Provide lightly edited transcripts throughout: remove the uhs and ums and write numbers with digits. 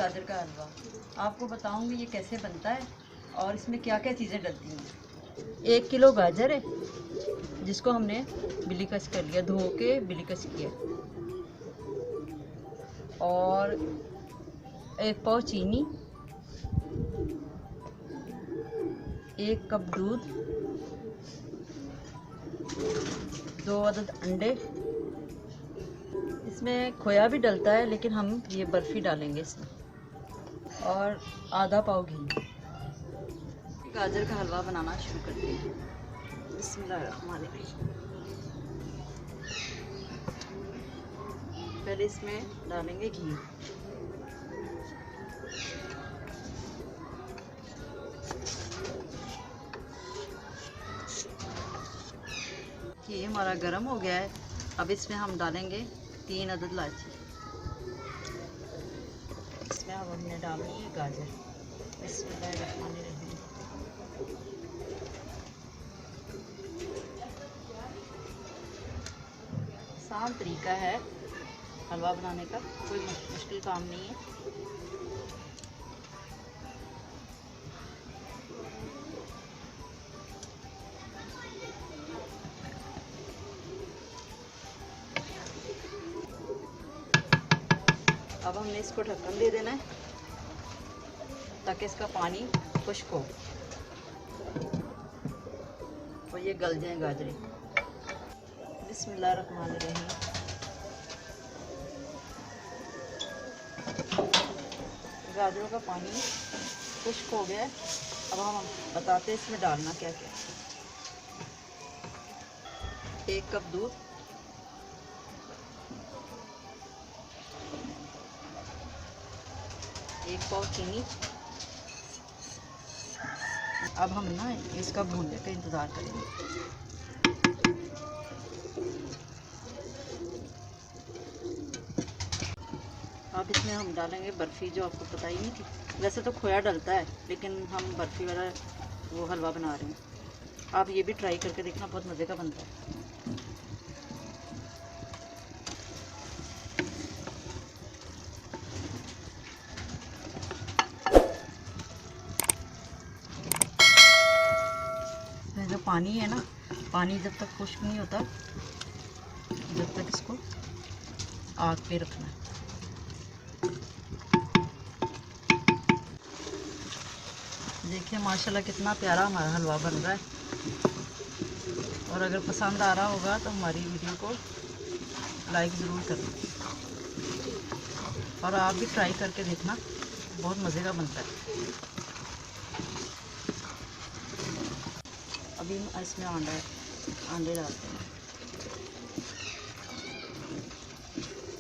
गाजर का हलवा। आपको बताऊंगी ये कैसे बनता है और इसमें क्या क्या चीज़ें डलती हैं। 1 किलो गाजर है जिसको हमने बिलीकस कर लिया, धो के बिलीकस किया। और 1 पाव चीनी, 1 कप दूध, 2 अदद अंडे। इसमें खोया भी डलता है लेकिन हम ये बर्फ़ी डालेंगे इसमें, और आधा पाव घी। गाजर का हलवा बनाना शुरू करते हैं। बिस्मिल्लाहिर्रहमानिर्रहीम। पहले इसमें डालेंगे घी। घी हमारा गर्म हो गया है। अब इसमें हम डालेंगे 3 अदद इलायची। इसमें अब हमने डालनी है गाजर। बिस्मिल्लाहिर्रहमानिर्रहीम। आसान तरीका है हलवा बनाने का, कोई मुश्किल काम नहीं है। अब हमने इसको ढक्कन दे देना है ताकि इसका पानी खुश्क हो और ये गल जाए गाजरें। बिस्मिल्लाहिर्रहमानिर्रहीम। गाजरों का पानी खुश्क हो गया है। अब हम बताते हैं इसमें डालना क्या क्या। 1 कप दूध, 1 पाव चीनी। अब हम ना इसका भूनने का इंतज़ार करेंगे। अब इसमें हम डालेंगे बर्फ़ी, जो आपको पता ही नहीं थी। वैसे तो खोया डलता है लेकिन हम बर्फ़ी वाला वो हलवा बना रहे हैं। आप ये भी ट्राई करके देखना, बहुत मज़े का बनता है। जो पानी है ना, पानी जब तक खुश्क नहीं होता जब तक इसको आग पे रखना है। देखिए माशाल्लाह कितना प्यारा हमारा हलवा बन रहा है। और अगर पसंद आ रहा होगा तो हमारी वीडियो को लाइक ज़रूर करना, और आप भी ट्राई करके देखना, बहुत मज़े का बनता है। अभी हम इसमें अंडे डालते हैं।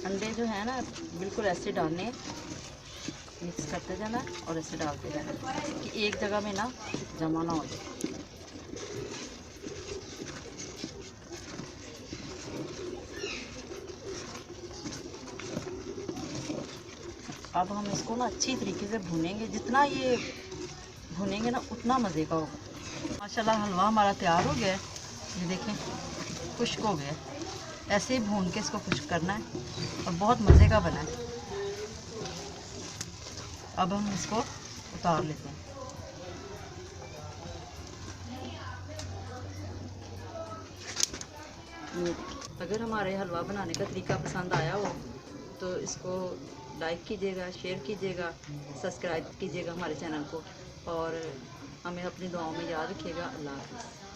अंडे जो है ना बिल्कुल ऐसे डालने, मिक्स करते जाना और ऐसे डालते जाना कि एक जगह में ना जमा ना हो जाए। अब हम इसको ना अच्छी तरीके से भूनेंगे। जितना ये भूनेंगे ना उतना मज़े का होगा। माशाल्लाह हलवा हमारा तैयार हो गया है। ये देखें खुश्क हो गया है। ऐसे ही भून के इसको खुश्क करना है और बहुत मज़े का बना है। अब हम इसको उतार लेते हैं। अगर हमारे हलवा बनाने का तरीका पसंद आया हो तो इसको लाइक कीजिएगा, शेयर कीजिएगा, सब्सक्राइब कीजिएगा हमारे चैनल को, और हमें अपनी दुआओं में याद रखिएगा। अल्लाह हाफ़िज़।